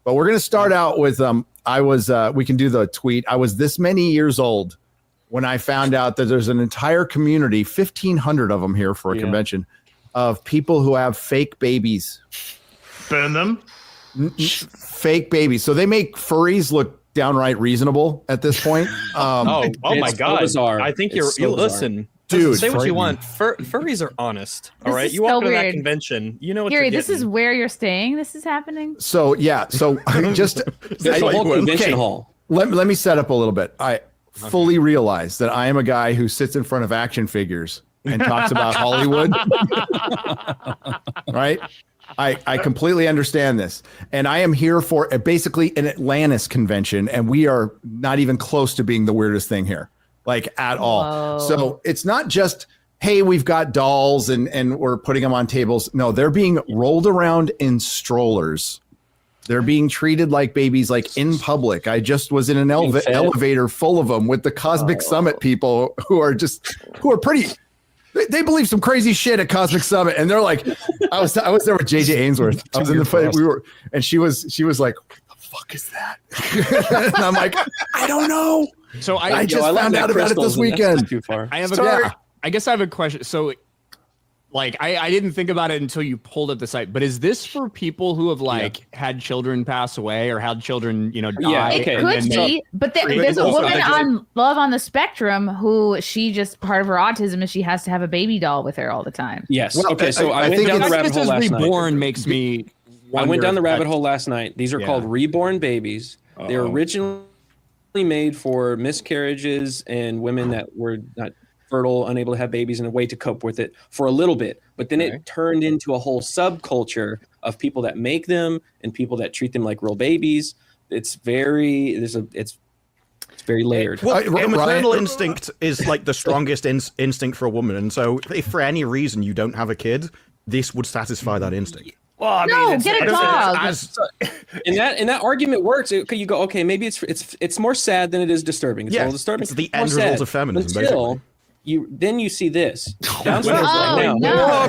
But we're going to start out with we can do the tweet. I was this many years old when I found out that there's an entire community, 1,500 of them here for a convention, of people who have fake babies. Burn them? Fake babies. So they make furries look downright reasonable at this point. Oh my God. Bizarre. I think you listen. Dude, say what you want. Furries are honest. All right. You walk into that convention, you know what you're getting. This is where you're staying. This is happening. So I just the whole convention hall. Let me set up a little bit. I fully realize that I am a guy who sits in front of action figures and talks about Hollywood. Right? I completely understand this. And I am here for basically an Atlantis convention, and we are not even close to being the weirdest thing here. Like at all. Whoa. So it's not just, hey, we've got dolls and we're putting them on tables. No, they're being rolled around in strollers. They're being treated like babies, like in public. I just was in an elevator full of them with the Cosmic Summit people who are pretty. They believe some crazy shit at Cosmic Summit, and they're like, I was there with JJ Ainsworth. I was in the fight. And she was like, what the fuck is that? And I'm like, I don't know. So I just found out about it this weekend. Too far. I have I guess I have a question. So, like, I didn't think about it until you pulled up the site. But is this for people who have had children pass away or had children, die? Yeah, it could be. But there's a woman on Love on the Spectrum who she just part of her autism is she has to have a baby doll with her all the time. Yes. Well, okay. So I went down the rabbit hole last night. Reborn makes me. I went down the rabbit hole last night. These are called reborn babies. They're originally made for miscarriages and women that were not fertile, unable to have babies, and a way to cope with it for a little bit. But then it turned into a whole subculture of people that make them and people that treat them like real babies. It's very very layered. Well, maternal instinct is like the strongest instinct for a woman, and so if for any reason you don't have a kid, this would satisfy that instinct. Well, I mean, get a dog. And that argument works. You go, okay, maybe it's more sad than it is disturbing. It's all disturbing. It's the end result of feminism, until basically. you see this downstairs right now. No.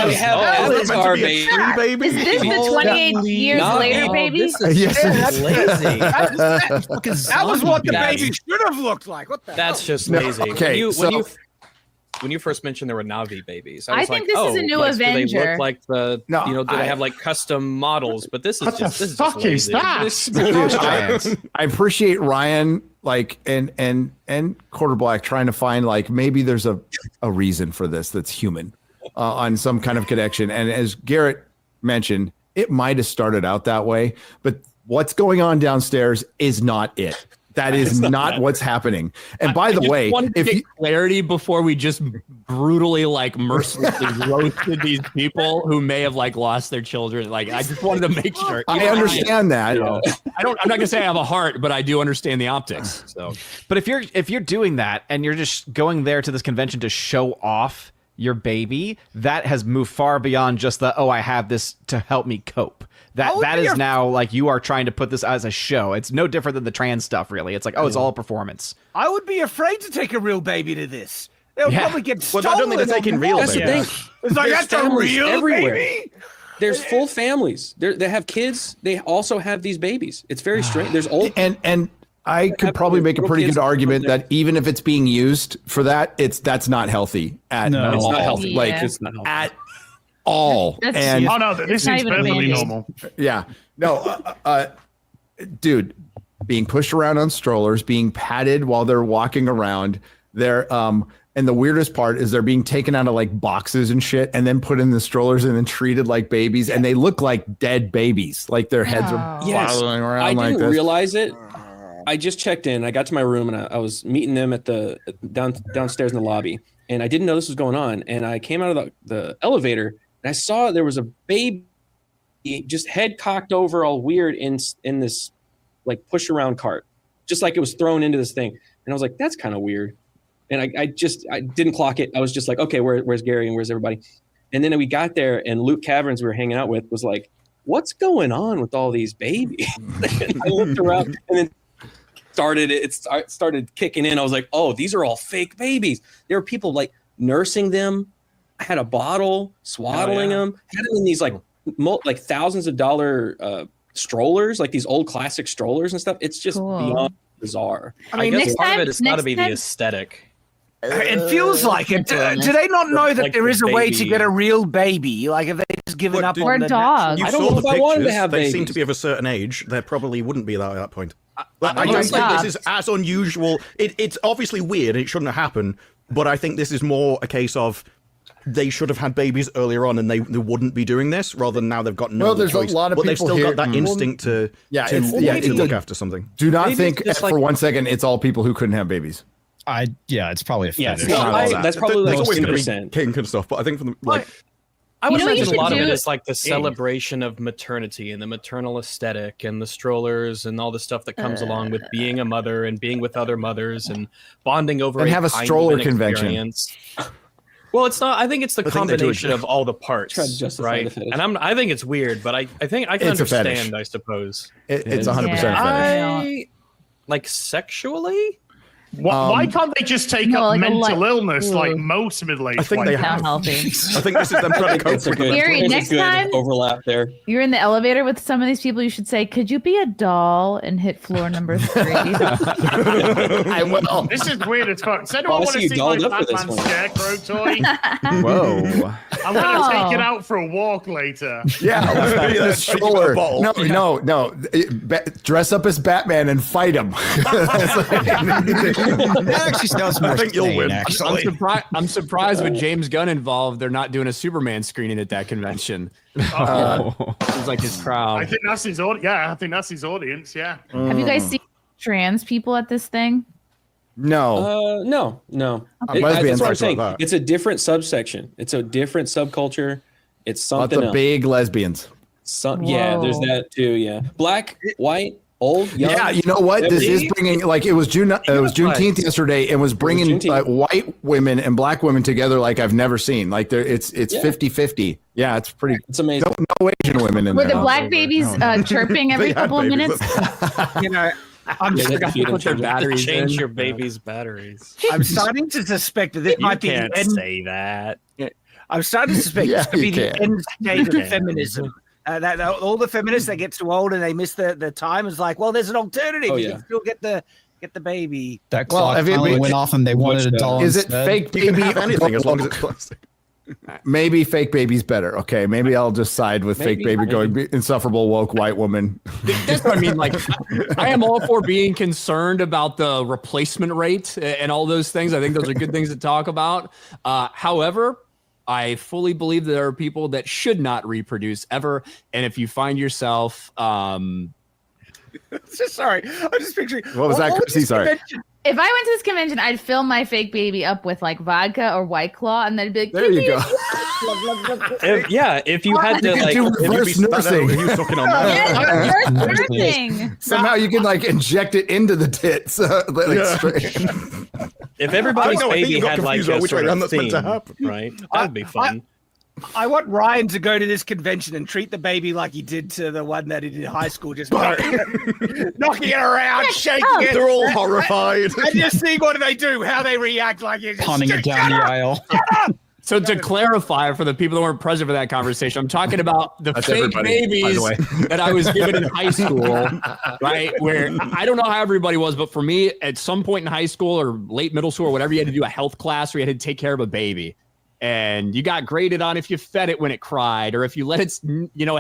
They have Avatar baby. Is this the 28 years later baby? Yes, lazy. That was what the baby should have looked like. What the That's just lazy. Okay, when you first mentioned there were Na'vi babies, I think this is a new Avenger. Do they look like do they have like custom models? But this is just this fuck is that? I appreciate Ryan and Quarter Black trying to find like maybe there's a reason for this that's human on some kind of connection. And as Garrett mentioned, it might have started out that way, but what's going on downstairs is not it. That is not what's happening. And by the way, if you clarity before we just brutally, like, mercilessly roasted these people who may have like lost their children, like, I just wanted to make sure. I understand that. I'm not gonna say I have a heart, but I do understand the optics. So, but if you're doing that and you're just going there to this convention to show off your baby, that has moved far beyond just I have this to help me cope. That is now like you are trying to put this as a show. It's no different than the trans stuff, really. It's like, it's all a performance. I would be afraid to take a real baby to this. They'll probably get stolen. Well, I don't think they're taking real babies. That's the thing. It's like, that's a real baby? There's full families. They have kids. They also have these babies. It's very strange. There's old and I could probably make a pretty good argument that even if it's being used for that, that's not healthy at all. It's not healthy. Like it's not healthy. at all. And this seems perfectly normal. Yeah. No, dude, being pushed around on strollers, being patted while they're walking around. They're and the weirdest part is they're being taken out of like boxes and shit and then put in the strollers and then treated like babies, and they look like dead babies. Like their heads are bobbling around like this. I didn't realize it. I just checked in. I got to my room and I was meeting them at the downstairs in the lobby, and I didn't know this was going on. And I came out of the elevator and I saw there was a baby just head cocked over all weird in this like push around cart, just like it was thrown into this thing. And I was like, that's kind of weird. And I didn't clock it. I was just like, okay, where's Gary and where's everybody? And then we got there and Luke Caverns we were hanging out with was like, what's going on with all these babies? And I looked around and then started kicking in. I was like, oh, these are all fake babies. There were people like nursing them. I had a bottle, swaddling them, had them in these like thousands of dollar strollers, like these old classic strollers and stuff. It's just beyond bizarre. I guess part of it has got to be the aesthetic. It feels like it. Do they not know that there is a way to get a real baby? Like, have they just given up on the dogs? I don't know if I wanted to have babies. They seem to be of a certain age. There probably wouldn't be that at that point. I just think this is as unusual. It's obviously weird. It shouldn't have happened. But I think this is more a case of they should have had babies earlier on, and they wouldn't be doing this, rather than now they've got no there's choice. a lot of but people they've still here, got that instinct to look after something. Do not think for 1 second it's all people who couldn't have babies. It's probably a fetish. That's probably like 60%. Kink and stuff, but I think from the, I would imagine a lot of it is like the celebration of maternity and the maternal aesthetic and the strollers and all the stuff that comes along with being a mother and being with other mothers and bonding over and have a stroller convention. Well, it's not. I think it's the combination of all the parts, right? And I think it's weird, but I think I can understand. I suppose it's 100% a fetish. Like sexually. Why can't they just take up mental illness like most middle-aged? I think they have. Healthy. I think this is them trying to cope with Gary, next time overlap there. You're in the elevator with some of these people. You should say, "Could you be a doll and hit floor number 3?" I will. This is weird as fuck. Does anyone want to see my Batman Scarecrow toy? Whoa! I'm gonna take it out for a walk later. Yeah, the stroller. No. Dress up as Batman and fight him. That actually sounds more. I think you'll win. Actually, I'm surprised with James Gunn involved. They're not doing a Superman screening at that convention. Seems like his crowd. I think that's his audience. Yeah, I think that's his audience. Yeah. Have you guys seen trans people at this thing? No. No. Okay. That's what I'm saying. It's a different subsection. It's a different subculture. It's something else. Big lesbians. Yeah, there's that too. Yeah, black, white. Old, young. Yeah, you know what? This is bringing it was Juneteenth yesterday, and was bringing white women and black women together like I've never seen. Like it's 50-50. Yeah, it's pretty. It's amazing. No Asian women in Were there. the black babies chirping every couple of minutes? I'm put their batteries change your baby's batteries. I'm starting to suspect that this might be the end. Say that. I'm starting to suspect this could be the end state of feminism. That all the feminists that get too old and they miss the time is like, well, there's an alternative. You can still get the baby. That clock finally went off and they wanted a doll. Is it fake baby? You can have anything as long as it's plastic. Maybe fake baby's better. Okay, maybe I'll just side with fake baby going insufferable woke white woman. That's what I mean. Like, I am all for being concerned about the replacement rate and all those things. I think those are good things to talk about. However, I fully believe that there are people that should not reproduce ever. And if you find yourself, sorry, I'm just picturing. What was that, Chrissie? Sorry. If I went to this convention, I'd fill my fake baby up with like vodka or White Claw, and then be like, "There you go." If you had to like reverse nursing, nursing. Somehow you can like inject it into the tits. If everybody's baby had like a sort of theme, right? That'd be fun. I want Ryan to go to this convention and treat the baby like he did to the one that he did in high school, just knocking it around, shaking it. They're all horrified. And just seeing what do they do, how they react, like you're just punning it down the aisle. So to clarify for the people that weren't present for that conversation, I'm talking about the fake babies that I was given in high school, right? Where I don't know how everybody was, but for me, at some point in high school or late middle school or whatever, you had to do a health class where you had to take care of a baby. And you got graded on if you fed it when it cried or if you let its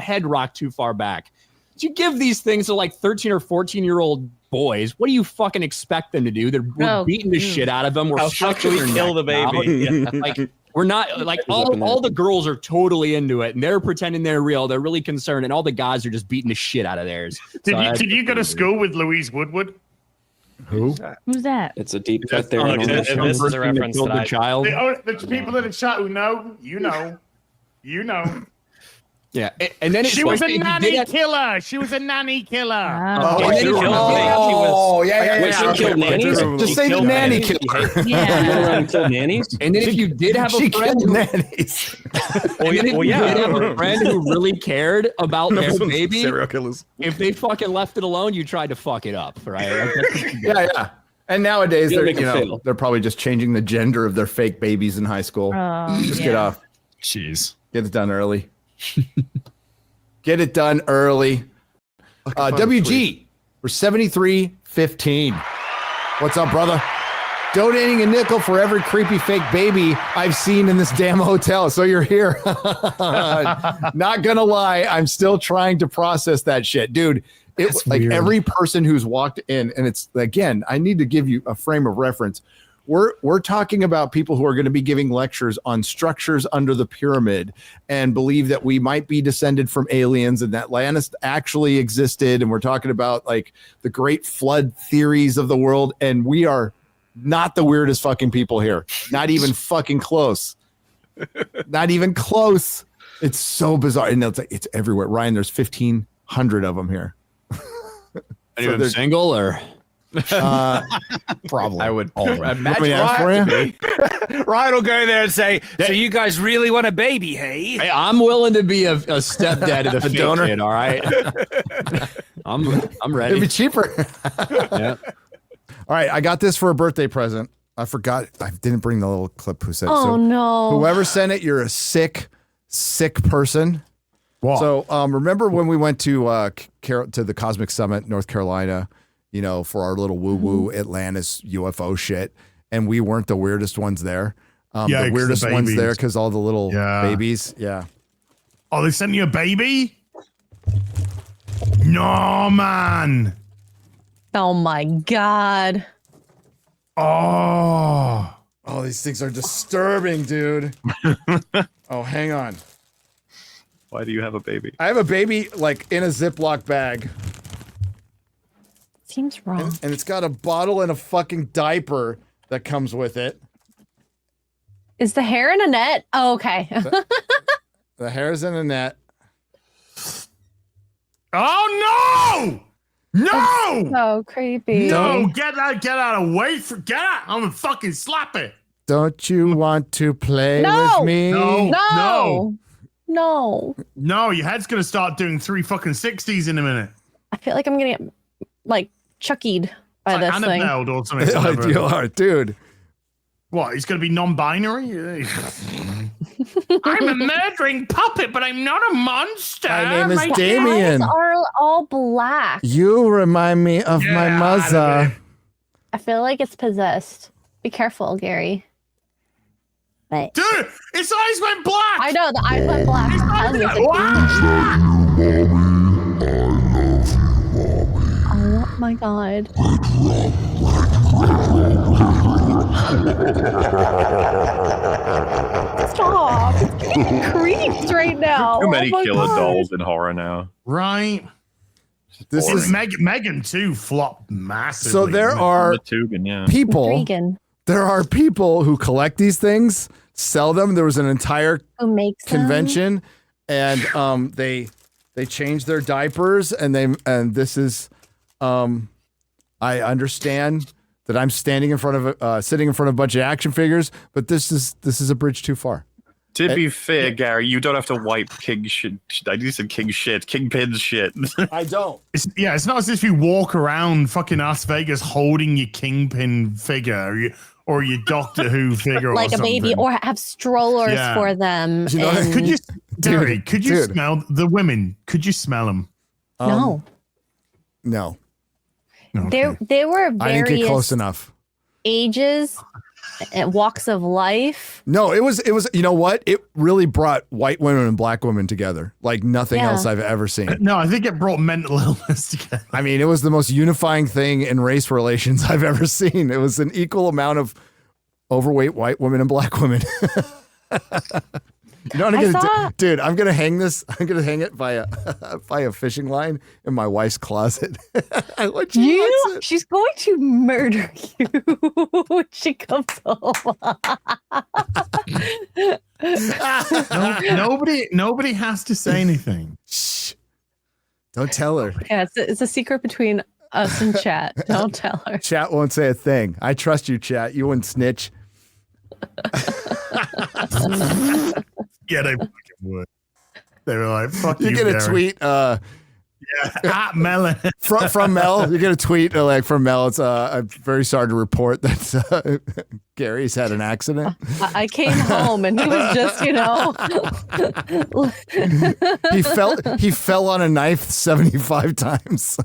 head rock too far back. You give these things to like 13 or 14-year-old boys. What do you fucking expect them to do? We're beating the shit out of them. We're sucking their kill the baby. Like we're not like all the girls are totally into it and they're pretending they're real. They're really concerned, and all the guys are just beating the shit out of theirs. Did you go to school with Louise Woodward? Who? Who's that? It's a deep cut there. This is a reference to the child. The people in the chat who know, you know. Yeah, and then she was a nanny killer. She was a nanny killer. Yeah. She killed nannies. Just say the nanny killer. Yeah. Killed nannies. And then if you did have a friend, nannies. Did have a friend who really cared about their baby, serial killers. If they fucking left it alone, you tried to fuck it up, right? Yeah. And nowadays they're probably just changing the gender of their fake babies in high school. Get off. Jeez. Get it done early. Get it done early. WG for 73.15. What's up, brother? Donating a nickel for every creepy fake baby I've seen in this damn hotel. So you're here. Not gonna lie, I'm still trying to process that shit, dude. It's like weird. Every person who's walked in, and it's again, I need to give you a frame of reference. We're talking about people who are going to be giving lectures on structures under the pyramid and believe that we might be descended from aliens and that Atlantis actually existed. And we're talking about like the great flood theories of the world. And we are not the weirdest fucking people here. Not even fucking close. Not even close. It's so bizarre. And it's like, it's everywhere. Ryan, there's 1,500 of them here. Any of them single or? Probably. I would imagine Ryan will go there and say, so you guys really want a baby, hey? I'm willing to be a stepdad to the fake donor. kid, all right? I'm ready. It'd be cheaper. Yeah. All right, I got this for a birthday present. I forgot. I didn't bring the little clip who said it. Oh, no. Whoever sent it, you're a sick person. What? So remember when we went to the Cosmic Summit, North Carolina, you know, for our little woo-woo Atlantis UFO shit, and we weren't the weirdest ones there. The weirdest ones there because all the little babies. Yeah. Oh, they sent you a baby? No, man. Oh, my God. Oh, these things are disturbing, dude. Oh, hang on. Why do you have a baby? I have a baby like in a Ziploc bag. Seems wrong. And it's got a bottle and a fucking diaper that comes with it. Is the hair in a net? Oh, okay. The hair's in a net. Oh, no! No! So creepy. No, get out away from, get out. I'm gonna fucking slap it. Don't you want to play with me? No, your head's gonna start doing 3 fucking 60s in a minute. I feel like I'm gonna get like chuckied by this thing. Or something. You are, dude. What? He's gonna be non-binary? I'm a murdering puppet, but I'm not a monster. My name is My Damien. eyes are all black. You remind me of my mother. I feel like it's possessed. Be careful, Gary. But dude, his eyes went black. I know the eyes went black. Oh my God. Stop. It's getting creeps right now. Too many killer dolls in horror now. Right. This is Megan too flopped massively. So there are people. There are people who collect these things, sell them. There was an entire convention, and they change their diapers, and this is I understand that I'm standing in front of sitting in front of a bunch of action figures, but this is a bridge too far. To be fair, Gary, you don't have to wipe king shit. I just said king shit, kingpin's shit. I don't. It's not as if you walk around fucking Las Vegas holding your kingpin figure or your Doctor Who figure, like or a baby, something. or have strollers for them. You know, and... Could you smell the women? Could you smell them? No. Okay. There were I didn't get close various enough. ages and walks of life. No, it was. You know what? It really brought white women and black women together like nothing else I've ever seen. No, I think it brought mental illness together. I mean, it was the most unifying thing in race relations I've ever seen. It was an equal amount of overweight white women and black women. You know what I'm gonna do? Dude, I'm gonna hang this. I'm gonna hang it by a fishing line in my wife's closet. She's going to murder you when she comes home. Nobody has to say anything. Shh. Don't tell her. Yeah, it's a secret between us and chat. Don't tell her. Chat won't say a thing. I trust you, chat. You wouldn't snitch. Yeah, they fucking would. They were like, fuck you, you get a Gary. tweet, Yeah, Melon. from Mel, you get a tweet like from Mel. It's I'm very sorry to report that Gary's had an accident. I came home and he was just, he fell on a knife 75 times.